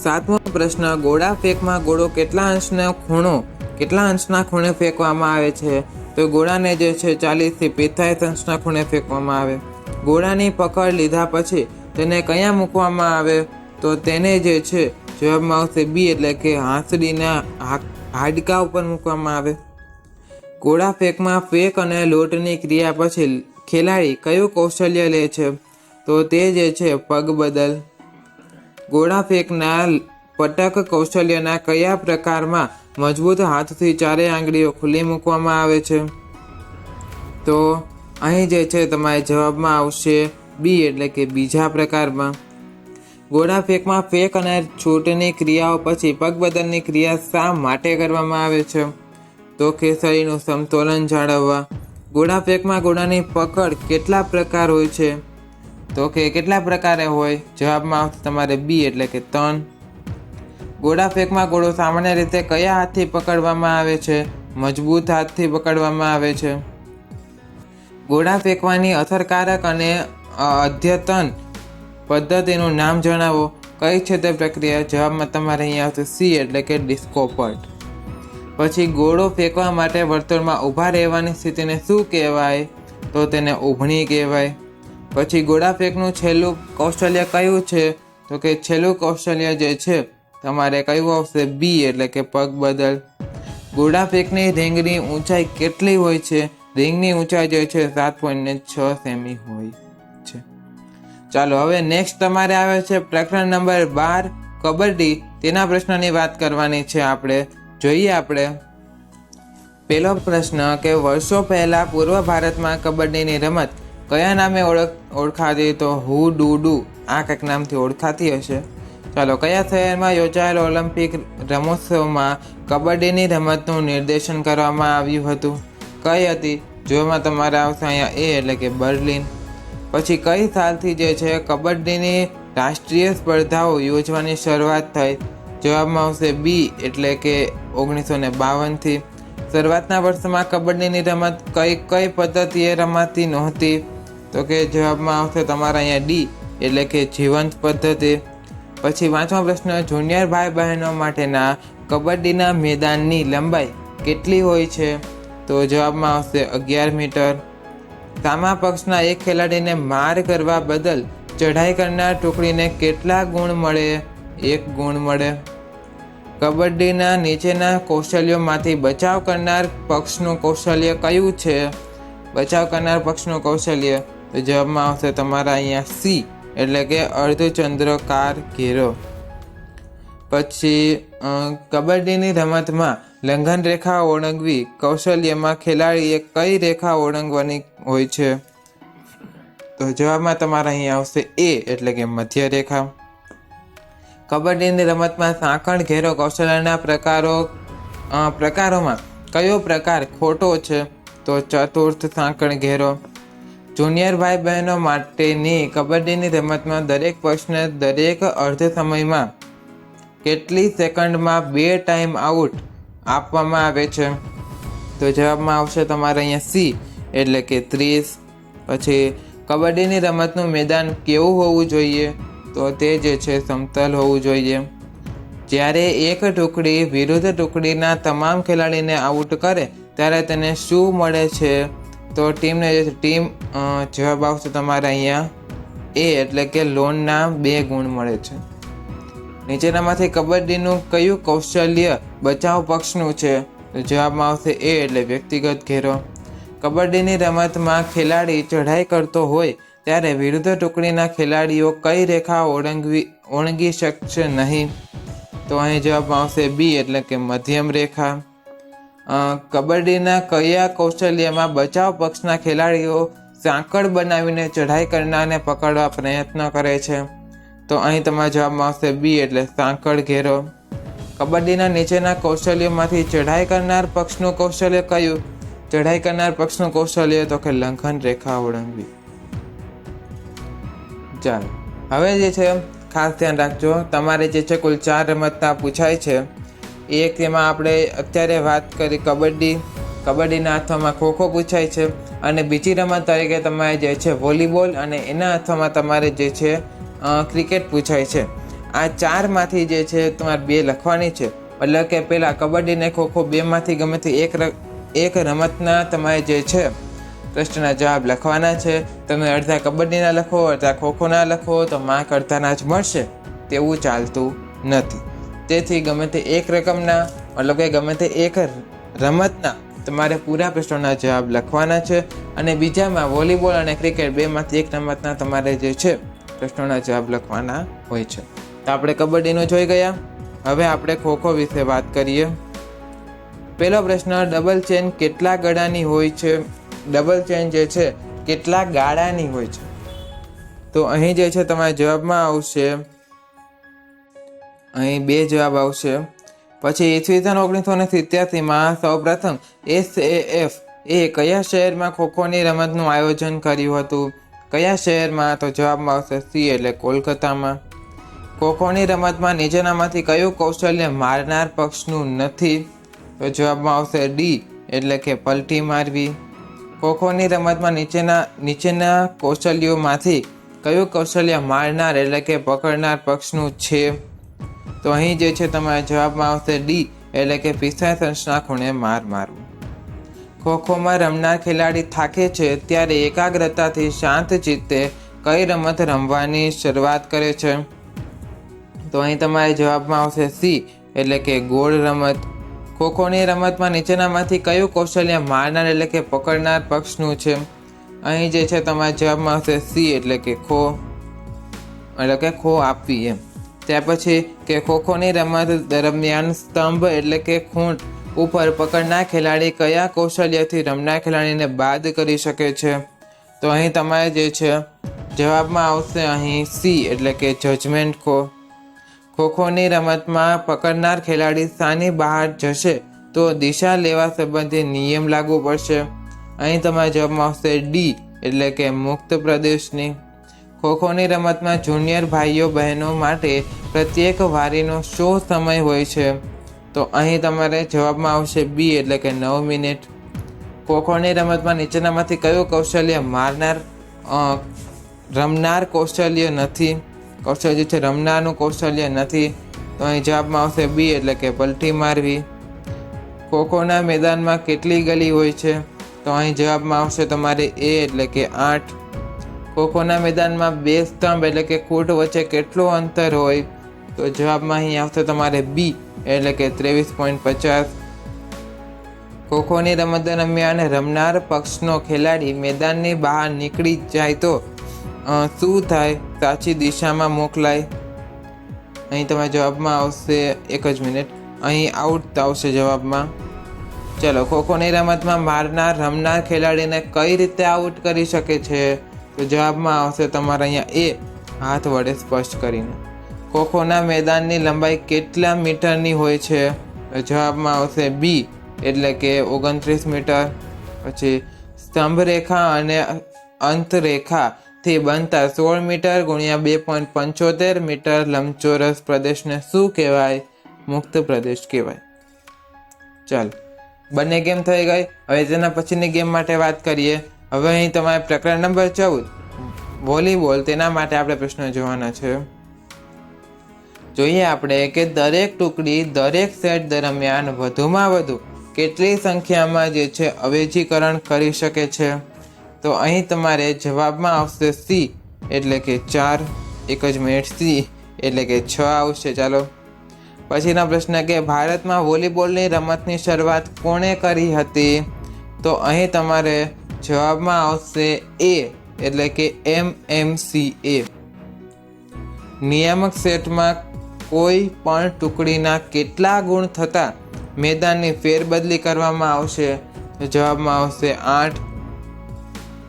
7મો પ્રશ્ન ગોળા ફેંકમાં ગોળો કેટલા અંશના ખૂણે ફેંકવામાં આવે છે? તો ગોળાને જે છે 40 થી 45 અંશના ખૂણે ફેંકવામાં આવે. ગોળાની પકડ લીધા પછી તેને કયા મૂકવામાં આવે? તો તેને જે છે જવાબમાં આવશે બી એટલે કે હાંસડીના હાડકા ઉપર મૂકવામાં આવે. ગોળા ફેંકમાં ફેંક અને લોટની ક્રિયા પછી ખેલાડી કયું કૌશલ્ય લે છે? તો તે જે છે પગ બદલ. ગોળા ફેંકના પટક કૌશલ્યના કયા પ્રકારમાં મજબૂત હાથથી ચારેય આંગળીઓ ખુલ્લી મૂકવામાં આવે છે? તો અહીં જે છે તમારે જવાબમાં આવશે બી એટલે કે બીજા પ્રકારમાં. ગોળા ફેંકમાં ફેંક અને છૂટની ક્રિયાઓ પછી પગ બદલની ક્રિયા શા માટે કરવામાં આવે છે? તો કે શરીરનું સમતોલન જાળવવા. ગોળા ફેંકમાં ગોળાની પકડ કેટલા પ્રકાર હોય છે? તો કે કેટલા પ્રકારે હોય? જવાબમાં આવશે તમારે બી એટલે કે 3. ગોળા ફેંકમાં ગોળો સામાન્ય રીતે કયા હાથથી પકડવામાં આવે છે? મજબૂત હાથથી પકડવામાં આવે છે. ગોળા ફેંકવાની અસરકારક અને અદ્યતન પદ્ધતિનું નામ જણાવો. કઈ છે તે પ્રક્રિયા? જવાબમાં તમારે અહીંયા આવશે સી એટલે કે ડિસ્કો પટ. પછી ગોળો ફેંકવા માટે વર્તુળમાં ઊભા રહેવાની સ્થિતિને શું કહેવાય? તો તેને ઊભણી કહેવાય. પછી ગોળા ફેંકનું છેલ્લું કૌશલ્ય કયું છે? તો કે છેલ્લું કૌશલ્ય જે છે તમારે કયું આવશે? બી એટલે કે પગ બદલ. ગોળા ફેંકની રિંગની ઊંચાઈ કેટલી હોય છે? રિંગની ઊંચાઈ જે છે 7.6 સેમી હોય છે. ચાલો હવે નેક્સ્ટ તમારે આવે છે પ્રકરણ નંબર 12 કબડ્ડી. તેના પ્રશ્નની વાત કરવાની છે આપણે. જોઈએ આપણે પહેલો પ્રશ્ન કે વર્ષો પહેલા પૂર્વ ભારતમાં કબડ્ડીની રમત કયા નામે ઓળખાતી? તો હુ ડુ ડુ આ કંઈક નામથી ઓળખાતી હશે. ચાલો કયા શહેરમાં યોજાયેલ ઓલિમ્પિક રમોત્સવમાં કબડ્ડીની રમતનું નિર્દેશન કરવામાં આવ્યું હતું? કઈ હતી? જોવામાં તમારે આવશે અહીંયા એ એટલે કે બર્લિન. પછી કઈ સાલથી જે છે કબડ્ડીની રાષ્ટ્રીય સ્પર્ધાઓ યોજવાની શરૂઆત થઈ? જવાબમાં આવશે બી એટલે કે 1952થી. શરૂઆતના વર્ષમાં કબડ્ડીની રમત કઈ પદ્ધતિએ રમાતી નહોતી? તો કે જવાબમાં આવશે તમારા અહીંયા ડી એટલે કે જીવંત પદ્ધતિ. પછી 5મો પ્રશ્ન જુનિયર ભાઈ બહેનો માટેના કબડ્ડીના મેદાનની લંબાઈ કેટલી હોય છે? તો જવાબમાં આવશે 11 મીટર. સામા પક્ષના એક ખેલાડીને માર કરવા બદલ ચઢાઈ કરનાર ટુકડીને કેટલા ગુણ મળે? 1 ગુણ મળે. કબડ્ડીના નીચેના કૌશલ્યોમાંથી બચાવ કરનાર પક્ષનું કૌશલ્ય કયું છે? બચાવ કરનાર પક્ષનું કૌશલ્ય તો જવાબમાં આવશે તમારા અહીંયા સી એટલે કે અર્ધચંદ્રાકાર ઘેરો. પછી કબડ્ડીની રમતમાં લંઘન રેખા ઓળંગવી કૌશલ્યમાં ખેલાડીએ કઈ રેખા ઓળંગવાની હોય છે? તો જવાબમાં તમારા અહીંયા આવશે એ એટલે કે મધ્ય રેખા. કબડ્ડીની રમતમાં સાંકળ ઘેરો કૌશલ્યના પ્રકારોમાં કયો પ્રકાર ખોટો છે? તો ચતુર્થ સાંકળ ઘેરો. જુનિયર ભાઈ બહેનો માટેની કબડ્ડીની રમતમાં દરેક પક્ષને દરેક અર્ધ સમયમાં કેટલી સેકન્ડમાં 2 ટાઈમ આઉટ આપવામાં આવે છે? તો જવાબમાં આવશે તમારે અહીંયા સી એટલે કે 30. પછી કબડ્ડીની રમતનું મેદાન કેવું હોવું જોઈએ? તો તે જે છે સમતલ હોવું જોઈએ. જ્યારે એક ટુકડી વિરુદ્ધ ટુકડીના તમામ ખેલાડીને આઉટ કરે ત્યારે તેને શું મળે છે? તો ટીમને જે ટીમ જવાબ આવશે તમારે અહીંયા એ એટલે કે લોનના 2 ગુણ મળે છે. નીચેનામાંથી કબડ્ડીનું કયું કૌશલ્ય બચાવ પક્ષનું છે? તો જવાબમાં આવશે એ એટલે વ્યક્તિગત ઘેરો. કબડ્ડીની રમતમાં ખેલાડી ચઢાઈ કરતો હોય ત્યારે વિરુદ્ધ ટુકડીના ખેલાડીઓ કઈ રેખા ઓળંગી શકશે નહીં? તો અહીં જવાબમાં આવશે બી એટલે કે મધ્યમ રેખા. કબડ્ડીના કયા કૌશલ્યમાં બચાવ પક્ષના ખેલાડીઓ સાંકળ બનાવીને ચઢાઈ કરનારને પકડવા પ્રયત્ન કરે છે? તો અહીં તમારા જવાબમાં આવશે બી એટલે સાંકળ ઘેરો. કબડ્ડીના નીચેના કૌશલ્યોમાંથી ચઢાઈ કરનાર પક્ષનું કૌશલ્ય કયું? ચઢાઈ કરનાર પક્ષનું કૌશલ્ય તો કે લંઘન રેખા ઓળંગવી. ચાલો હવે જે છે ખાસ ધ્યાન રાખજો, તમારે જે છે કુલ 4 રમતના પૂછાય છે. એક તેમાં આપણે અત્યારે વાત કરી કબડ્ડીના અથવામાં ખોખો પૂછાય છે અને બીજી રમત તરીકે તમારે જે છે વોલીબોલ અને એના અથવામાં તમારે જે છે ક્રિકેટ પૂછાય છે. આ 4માંથી જે છે તમારે 2 લખવાની છે. મતલબ કે પહેલાં કબડ્ડી ને ખોખો 2માંથી ગમે તે એક રમતના તમારે જે છે પ્રશ્નના જવાબ લખવાના છે. તમે અડધા કબડ્ડીના લખો અડધા ખોખોના લખો તો માર્ક અડધાના જ મળશે તેવું ચાલતું નથી. તેથી ગમે તે એક રકમના મતલબ કે ગમે તે એક રમતના તમારે પૂરા પ્રશ્નોના જવાબ લખવાના છે અને બીજામાં વોલીબોલ અને ક્રિકેટ 2માંથી એક રમતના તમારે જે છે પ્રશ્નોના જવાબ લખવાના હોય છે. તો આપણે કબડ્ડીનું જોઈ ગયા. હવે આપણે ખોખો વિશે વાત કરીએ. પહેલો પ્રશ્ન ડબલ ચેન કેટલા ગળાની હોય છે? ડબલ ચેન જે છે કેટલા ગાળાની હોય છે? તો અહીં જે છે તમારા જવાબમાં આવશે અહીં 2 જવાબ આવશે. પછી ઈસવીસન 1987માં સૌપ્રથમ SAF એ કયા શહેરમાં ખોખોની રમતનું આયોજન કર્યું હતું? કયા શહેરમાં? તો જવાબમાં આવશે સી એટલે કોલકાતામાં. ખોખોની રમતમાં નીચેનામાંથી કયું કૌશલ્ય મારનાર પક્ષનું નથી? તો જવાબમાં આવશે ડી એટલે કે પલટી મારવી. ખોખોની રમતમાં નીચેના કૌશલ્યોમાંથી કયું કૌશલ્ય મારનાર એટલે કે પકડનાર પક્ષનું છે? તો અહીં જે છે તમારા જવાબમાં આવશે ડી એટલે કે પિસ્તાળીસના ખૂણે માર મારવું. ખોખોમાં રમનાર ખેલાડી થાકે છે ત્યારે એકાગ્રતાથી શાંત ચિત્તે કઈ રમત રમવાની શરૂઆત કરે છે? તો અહીં તમારા જવાબમાં આવશે સી એટલે કે ગોળ રમત. ખોખોની રમતમાં નીચેનામાંથી કયું કૌશલ્ય મારનાર એટલે કે પકડનાર પક્ષનું છે? અહીં જે છે તમારા જવાબમાં આવશે સી એટલે કે ખો આપવી એમ. ત્યાર પછી કે ખોખોની રમત દરમિયાન સ્તંભ એટલે કે ખૂંટ ઉપર પકડનાર ખેલાડી કયા કૌશલ્યથી રમનાર ખેલાડીને બાદ કરી શકે છે? તો અહીં તમારે જે છે જવાબમાં આવશે અહીં સી એટલે કે જજમેન્ટ ખો. ખોખોની રમતમાં પકડનાર ખેલાડી સાની બહાર જશે તો દિશા લેવા સંબંધી નિયમ લાગુ પડશે. અહીં તમારા જવાબમાં આવશે ડી એટલે કે મુક્ત પ્રદેશની. ખોખોની રમતમાં જુનિયર ભાઈઓ બહેનો માટે પ્રત્યેક વારીનો શું સમય હોય છે? તો અહીં તમારે જવાબમાં આવશે બી એટલે કે 9 મિનિટ. ખોખોની રમતમાં નીચેનામાંથી કયું કૌશલ્ય રમનાર કૌશલ્ય નથી? કૌશલ્ય છે રમનારનું કૌશલ્ય નથી. તો અહીં જવાબમાં આવશે બી એટલે કે પલટી મારવી. ખોખોના મેદાનમાં કેટલી ગલી હોય છે? તો અહીં જવાબમાં આવશે તમારે એ એટલે કે 8. ખોખોના મેદાનમાં 2 સ્તંભ એટલે કે ખૂંટ વચ્ચે કેટલું અંતર હોય? તો જવાબમાં અહીં આવશે તમારે બી એટલે કે 23.50. ખોખોની રમત દરમિયાન રમનાર પક્ષનો ખેલાડી મેદાનની બહાર નીકળી જાય તો શું થાય? સાચી દિશામાં મોકલાય. અહીં તમારા જવાબમાં આવશે 1 મિનિટ, અહીં આઉટ આવશે જવાબમાં. ચલો, ખોખોની રમતમાં રમનાર ખેલાડીને કઈ રીતે આઉટ કરી શકે છે? તો જવાબમાં આવશે તમારે અહીંયા એ હાથ વડે સ્પષ્ટ કરીને. ખોખોના મેદાનની લંબાઈ કેટલા મીટરની હોય છે? તો જવાબમાં આવશે બી એટલે કે 29 મીટર. પછી સ્તંભ રેખા અને અંત રેખાથી બનતા 16 મીટર ગુણ્યા 2.75 મીટર લંબચોરસ પ્રદેશને શું કહેવાય? મુક્ત પ્રદેશ કહેવાય. ચાલો, બંને ગેમ થઈ ગઈ. હવે તેના પછીની ગેમ માટે વાત કરીએ. હવે અહીં તમારે પ્રકરણ નંબર 14 વોલીબોલ, તેના માટે આપણે પ્રશ્નો જોવાના છે. જોઈએ આપણે કે દરેક ટુકડી દરેક સેટ દરમિયાન વધુમાં વધુ કેટલી સંખ્યામાં જે છે અવેજીકરણ કરી શકે છે? તો અહીં તમારે જવાબમાં આવશે સી એટલે કે 4. 1 મિનિટ, સી એટલે કે 6 આવશે. ચાલો, પછીનો પ્રશ્ન કે ભારતમાં વોલીબોલની રમતની શરૂઆત કોણે કરી હતી? તો અહીં તમારે જવાબમાં આવશે એ એટલે કે MMCA. નિયામક સેટમાં કોઈ પણ ટુકડીના કેટલા ગુણ થતાં મેદાનની ફેરબદલી કરવામાં આવશે? જવાબમાં આવશે 8.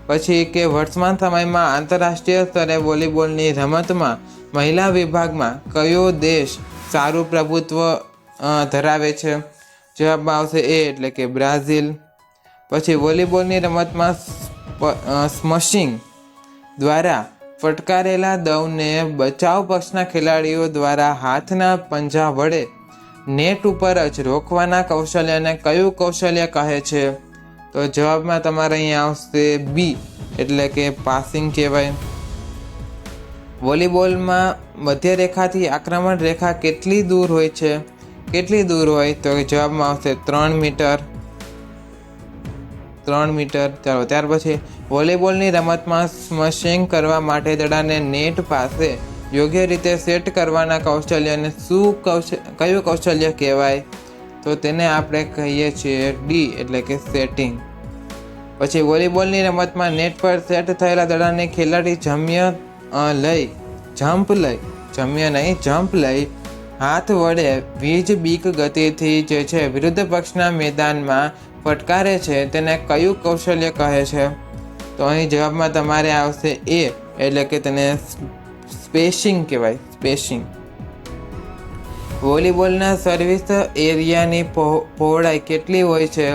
પછી કે વર્તમાન સમયમાં આંતરરાષ્ટ્રીય સ્તરે વોલીબોલની રમતમાં મહિલા વિભાગમાં કયો દેશ સારું પ્રભુત્વ ધરાવે છે? જવાબમાં આવશે એ એટલે કે બ્રાઝિલ. પછી વોલીબોલની રમતમાં સ્મશિંગ દ્વારા ફટકારેલા દવને બચાવ પક્ષના ખેલાડીઓ દ્વારા હાથના પંજા વડે નેટ ઉપર જ રોકવાના કૌશલ્યને કયું કૌશલ્ય કહે છે? તો જવાબમાં તમારે અહીંયા આવશે બી એટલે કે પાસિંગ કહેવાય. વોલીબોલમાં મધ્ય રેખાથી આક્રમણ રેખા કેટલી દૂર હોય છે? કેટલી દૂર હોય? તો જવાબમાં આવશે 3 મીટર. 3 મીટર. ચાલો, ત્યાર પછી વોલીબોલની રમતમાં સ્મશિંગ કરવા માટે દડાને નેટ પાસે યોગ્ય રીતે સેટ કરવાના કૌશલ્યને કયું કૌશલ્ય કહેવાય? તો તેને આપણે કહીએ છીએ ડી એટલે કે સેટિંગ. પછી વોલીબોલની રમતમાં નેટ પર સેટ થયેલા દડાને ખેલાડી જમ્પ લઈ હાથ વડે વીજ બીક ગતિથી જે છે વિરુદ્ધ પક્ષના મેદાનમાં ફટકારે છે તેને કયું કૌશલ્ય કહે છે? તો અહીં જવાબમાં તમારે આવશે એ એટલે કે તેને સ્પેસિંગ કહેવાય. સ્પેસિંગ. વોલીબોલના સર્વિસ એરિયાની પહોળાઈ કેટલી હોય છે?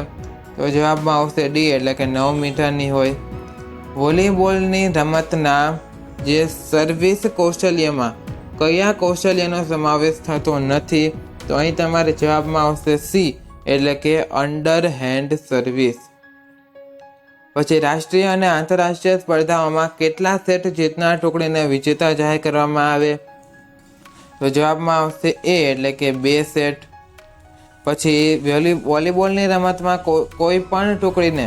તો જવાબમાં આવશે ડી એટલે કે 9 મીટરની હોય. વોલીબોલની રમતના જે સર્વિસ કૌશલ્યમાં કયા કૌશલ્યનો સમાવેશ થતો નથી? તો અહીં તમારે જવાબમાં આવશે સી એટલે કે અંડર હેન્ડ સર્વિસ. પછી રાષ્ટ્રીય અને આંતરરાષ્ટ્રીય સ્પર્ધાઓમાં કેટલા સેટ જીતનાર ટુકડીને વિજેતા જાહેર કરવામાં આવે? તો જવાબમાં આવશે એ એટલે કે 2 સેટ. પછી વોલીબોલની રમતમાં કોઈ પણ ટુકડીને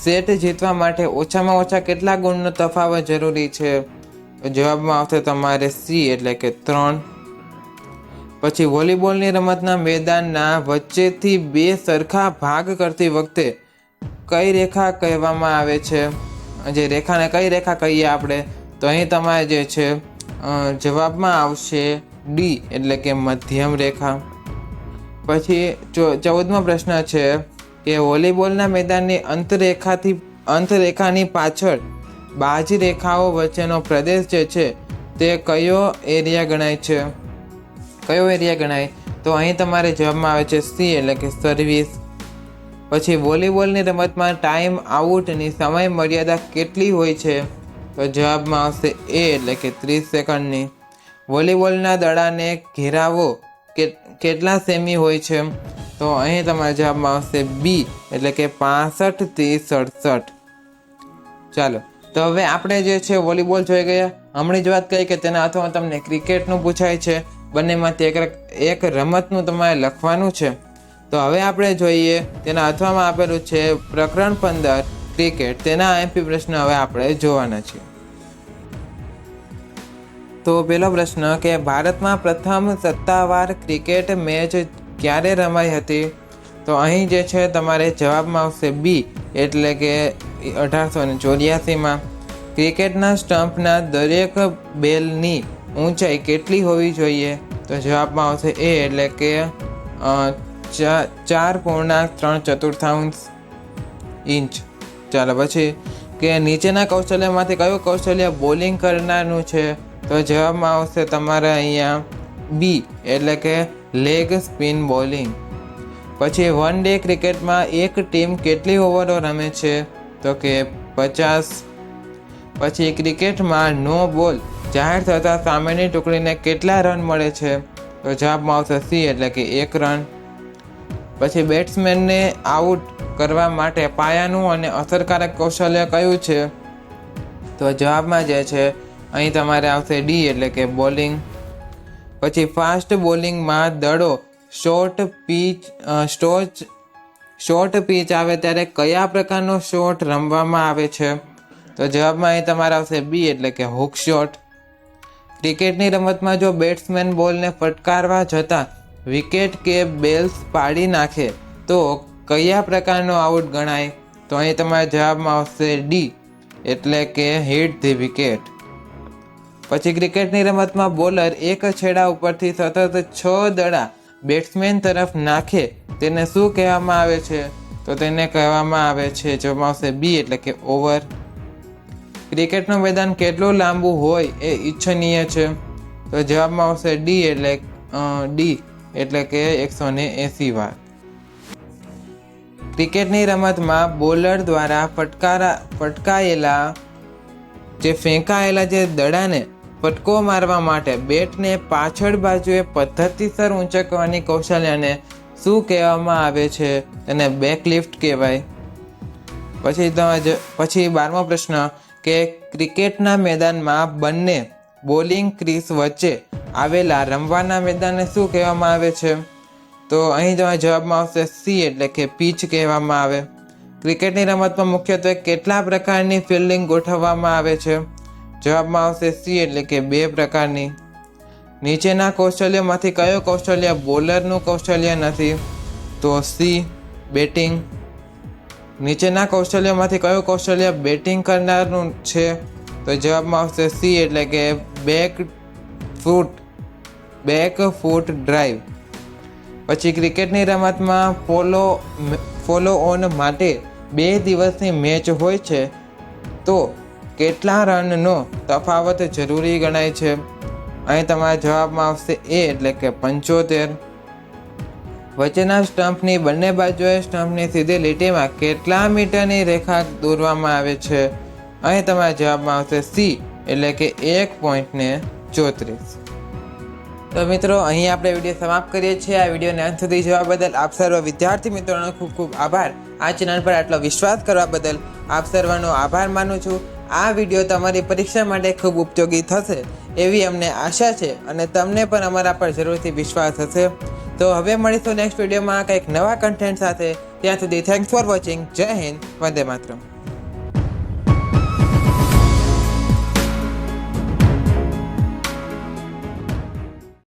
સેટ જીતવા માટે ઓછામાં ઓછા કેટલા ગુણનો તફાવત જરૂરી છે? તો જવાબમાં આવશે તમારે સી એટલે કે 3. પછી વોલીબોલની રમતના મેદાનના વચ્ચેથી 2 સરખા ભાગ કરતી વખતે કઈ રેખા કહેવામાં આવે છે? જે રેખાને કઈ રેખા કહીએ આપણે? તો અહીં તમારે જે છે જવાબમાં આવશે ડી એટલે કે મધ્યમ રેખા. પછી 14મો પ્રશ્ન છે કે વોલીબોલના મેદાનની અંતરેખાની પાછળ બાજ રેખાઓ વચ્ચેનો પ્રદેશ જે છે તે કયો એરિયા ગણાય છે? કયો એરિયા ગણાય? તો અહીં તમારે જવાબમાં આવે છે સી એટલે કે સર્વિસ. પછી વોલીબોલની રમતમાં ટાઈમ આઉટની સમય મર્યાદા કેટલી હોય છે? તો જવાબમાં આવશે એ એટલે કે 30 સેકન્ડની. વોલીબોલના દડાને ઘેરાવો કેટલા સેમી હોય છે? તો અહીં તમારા જવાબમાં આવશે બી એટલે કે 65 થી 67. ચાલો, તો હવે આપણે જે છે વોલીબોલ જોઈ ગયા. હમણાં જ વાત કરી કે તેના અથવા તમને ક્રિકેટનું પૂછાય છે. બંનેમાંથી એક રમતનું તમારે લખવાનું છે. તો હવે આપણે જોઈએ તેના અથવામાં આપેલું છે પ્રકરણ 15 ક્રિકેટ. તેના એમપી પ્રશ્ન હવે આપણે જોવાના છે. તો પહેલો પ્રશ્ન કે ભારતમાં પ્રથમ સત્તાવાર ક્રિકેટ મેચ ક્યારે રમાઈ હતી? તો અહીં જે છે તમારે જવાબમાં આવશે બી એટલે કે 1884માં. ક્રિકેટના સ્ટમ્પના દરેક બેલની ઊંચાઈ કેટલી હોવી જોઈએ? તો જવાબમાં આવશે એ એટલે કે 4.3 ઇંચ. ચાલો, પછી કે નીચેના કૌશલ્યમાંથી કયું કૌશલ્ય બોલિંગ કરનારનું છે? તો જવાબમાં આવશે તમારે અહીંયા બી એટલે કે લેગ સ્પિન બોલિંગ. પછી 1 ડે ક્રિકેટમાં એક ટીમ કેટલી ઓવરો રમે છે? તો કે 50. પછી ક્રિકેટમાં નો બોલ જાહેર થતાં સામેની ટુકડીને કેટલા રન મળે છે? તો જવાબમાં આવશે સી એટલે કે 1 રન. પછી બેટ્સમેનને આઉટ કરવા માટે પાયાનું અને અસરકારક કૌશલ્ય કયું છે? તો જવાબમાં જે છે અહીં તમારે આવશે ડી એટલે કે બોલિંગ. પછી ફાસ્ટ બોલિંગમાં દડો શોર્ટ પીચ આવે ત્યારે કયા પ્રકારનો શોટ રમવામાં આવે છે? તો જવાબમાં અહીં તમારે આવશે બી એટલે કે હુક શોટ. ક્રિકેટની રમતમાં જો બેટ્સમેન બોલને ફટકારવા જતાં વિકેટ કે બેલ્સ પાડી નાખે તો કયા પ્રકારનો આઉટ ગણાય? તો અહીં તમારા જવાબમાં આવશે ડી એટલે કે હિટ ધી વિકેટ. પછી ક્રિકેટની રમતમાં બોલર એક છેડા ઉપરથી સતત 6 દડા બેટ્સમેન તરફ નાખે તેને શું કહેવામાં આવે છે? તો તેને કહેવામાં આવે છે જવાબ આવશે બી એટલે કે ઓવર. ક્રિકેટનું મેદાન કેટલું લાંબુ હોય એ ઈચ્છનીય છે? તો જવાબમાં આવશે ડી એટલે કે 180 વાર. ક્રિકેટની રમતમાં બોલર દ્વારા ફેંકાયેલા જે દડાને ફટકો મારવા માટે બેટને પાછળ બાજુએ પદ્ધતિસર ઊંચકવાની કૌશલ્યને શું કહેવામાં આવે છે? તેને બેકલિફ્ટ કહેવાય. પછી 12મો પ્રશ્ન કે ક્રિકેટના મેદાનમાં બંને બોલિંગ ક્રીઝ વચ્ચે આવેલા રમવાના મેદાનને શું કહેવામાં આવે છે? તો અહીં તમારા જવાબમાં આવશે સી એટલે કે પીચ કહેવામાં આવે. ક્રિકેટની રમતમાં મુખ્યત્વે કેટલા પ્રકારની ફિલ્ડિંગ ગોઠવવામાં આવે છે? જવાબમાં આવશે સી એટલે કે 2 પ્રકારની. નીચેના કૌશલ્યમાંથી કયો કૌશલ્ય બોલરનું કૌશલ્ય નથી? તો સી બેટિંગ. નીચેના કૌશલ્યમાંથી કયું કૌશલ્ય બેટિંગ કરનારનું છે? તો જવાબમાં આવશે સી એટલે કે બેક ફૂટ ડ્રાઈવ. પછી ક્રિકેટની રમતમાં ફોલો ઓન માટે 2 દિવસની મેચ હોય છે તો કેટલા રનનો તફાવત જરૂરી ગણાય છે? અહીં તમારા જવાબમાં આવશે એ એટલે કે 75. વચ્ચેના સ્ટમ્પની બંને બાજુએ સ્ટમ્પની સીધી લીટીમાં કેટલા મીટરની રેખા દોરવામાં આવે છે? અહીં તમારા જવાબમાં આવશે સી એટલે કે 1.34. તો મિત્રો, અહીં આપણે વિડીયો સમાપ્ત કરીએ છીએ. આ વિડીયોને અંત સુધી જોવા બદલ આપ સર્વ વિદ્યાર્થી મિત્રોનો ખૂબ ખૂબ આભાર. આ ચેનલ પર આટલો વિશ્વાસ કરવા બદલ આપ સર્વનો આભાર માનું છું. આ વિડીયો તમારી પરીક્ષા માટે ખૂબ ઉપયોગી થશે એવી અમને આશા છે અને તમને પણ અમારા પર જરૂરથી વિશ્વાસ હશે. તો હવે મળીશું નેક્સ્ટ વિડીયોમાં કંઈક નવા કન્ટેન્ટ સાથે. ત્યાં સુધી થેન્ક્સ ફોર વોચિંગ. જય હિન્દ, વંદે માતરમ.